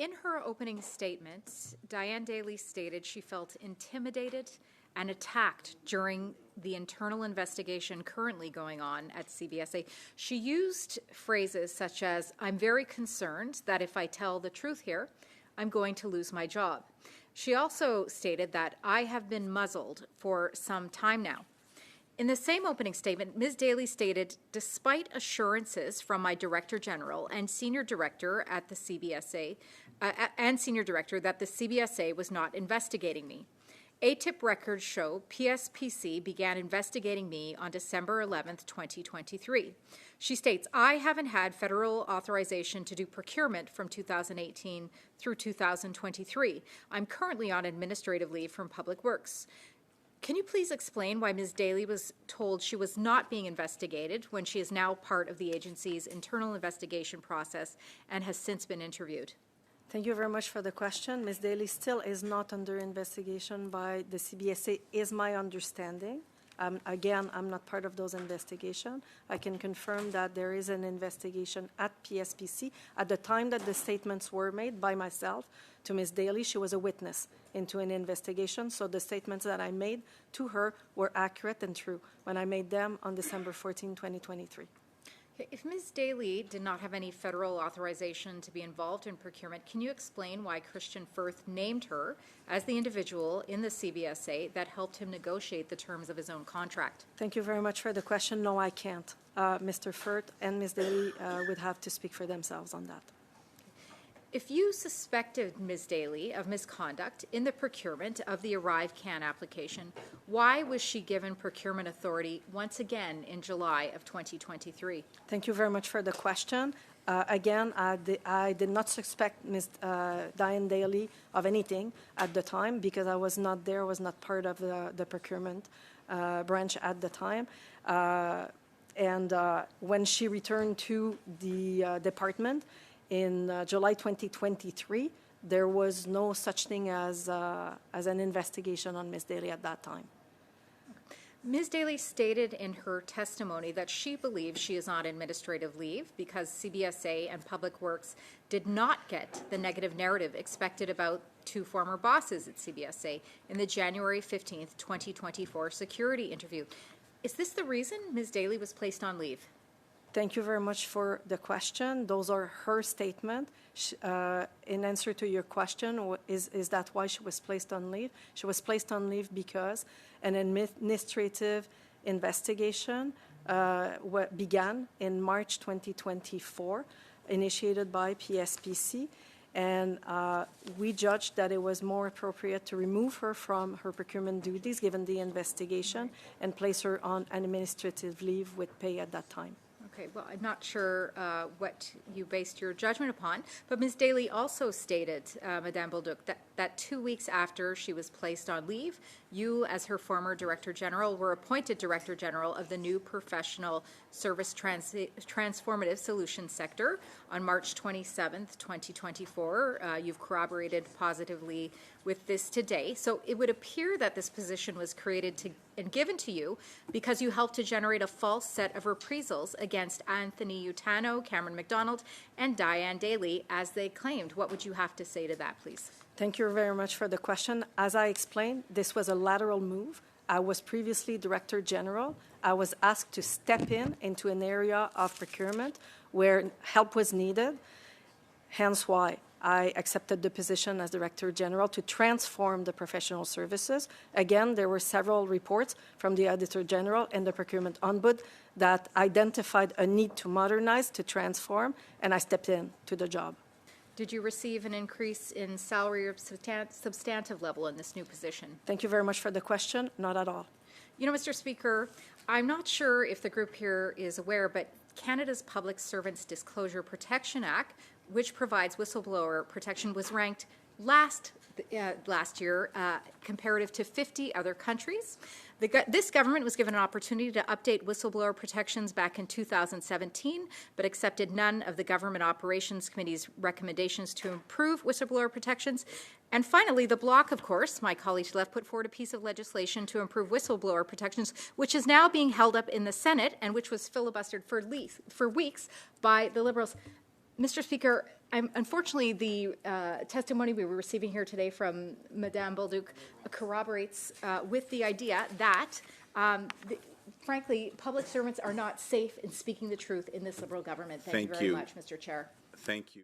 In her opening statement, Diane Daly stated she felt intimidated and attacked during the internal investigation currently going on at CBSA. She used phrases such as, "I'm very concerned that if I tell the truth here, I'm going to lose my job." She also stated that I have been muzzled for some time now. In the same opening statement, Ms. Daly stated, "Despite assurances from my Director General and Senior Director at the CBSA, that the CBSA was not investigating me. ATIP records show PSPC began investigating me on December 11th, 2023. She states, "I haven't had federal authorization to do procurement from 2018 through 2023. I'm currently on administrative leave from Public Works." Can you please explain why Ms. Daly was told she was not being investigated when she is now part of the agency's internal investigation process and has since been interviewed? Thank you very much for the question. Ms. Daly still is not under investigation by the CBSA, is my understanding. Again, I'm not part of those investigations. I can confirm that there is an investigation at PSPC. At the time that the statements were made by myself to Ms. Daly, she was a witness into an investigation, so the statements that I made to her were accurate and true when I made them on December 14, 2023. If Ms. Daly did not have any federal authorization to be involved in procurement, can you explain why Christian Firth named her as the individual in the CBSA that helped him negotiate the terms of his own contract? Thank you very much for the question. No, I can't. Mr. Firth and Ms. Daly would have to speak for themselves on that. If you suspected Ms. Daly of misconduct in the procurement of the ArriveCAN application, why was she given procurement authority once again in July of 2023? Thank you very much for the question. Again, I did not suspect Ms. Diane Daly of anything at the time because I was not there, was not part of the procurement branch at the time. When she returned to the department, in July 2023, there was no such thing as an investigation on Ms. Daly at that time. Ms. Daly stated in her testimony that she believes she is on administrative leave because CBSA and Public Works did not get the negative narrative expected about two former bosses at CBSA in the January 15th, 2024 security interview. Is this the reason Ms. Daly was placed on leave? Thank you very much for the question. Those are her statements. In answer to your question, is that why she was placed on leave? She was placed on leave because an administrative investigation began in March 2024, initiated by PSPC, and we judged that it was more appropriate to remove her from her procurement duties given the investigation and place her on an administrative leave with pay at that time. Okay, well, I'm not sure what you based your judgment upon, but Ms. Daly also stated, Madame Bolduc, that 2 weeks after she was placed on leave, you, as her former Director General, were appointed Director General of the new Professional Service Transformative Solutions sector on March 27th, 2024. You've corroborated positively with this today. So it would appear that this position was created and given to you because you helped to generate a false set of reprisals against Anthony Utano, Cameron McDonald, and Diane Daly, as they claimed. What would you have to say to that, please? Thank you very much for the question. As I explained, this was a lateral move. I was previously Director General. I was asked to step into an area of procurement where help was needed, hence why I accepted the position as Director General to transform the professional services. Again, there were several reports from the Auditor General and the Procurement Ombudsman that identified a need to modernize, to transform, and I stepped into the job. Did you receive an increase in salary or substantive level in this new position? Thank you very much for the question. Not at all. You know, Mr. Speaker, I'm not sure if the group here is aware, but Canada's Public Servants Disclosure Protection Act, which provides whistleblower protection, was ranked last year comparative to 50 other countries. This government was given an opportunity to update whistleblower protections back in 2017, but accepted none of the Government Operations Committee's recommendations to improve whistleblower protections. And finally, the Bloc, of course, my colleague to the left, put forward a piece of legislation to improve whistleblower protections, which is now being held up in the Senate and which was filibustered for weeks by the Liberals. Mr. Speaker, unfortunately, the testimony we were receiving here today from Madame Bolduc corroborates with the idea that, frankly, public servants are not safe in speaking the truth in this Liberal government. Thank you very much, Mr. Chair. Thank you.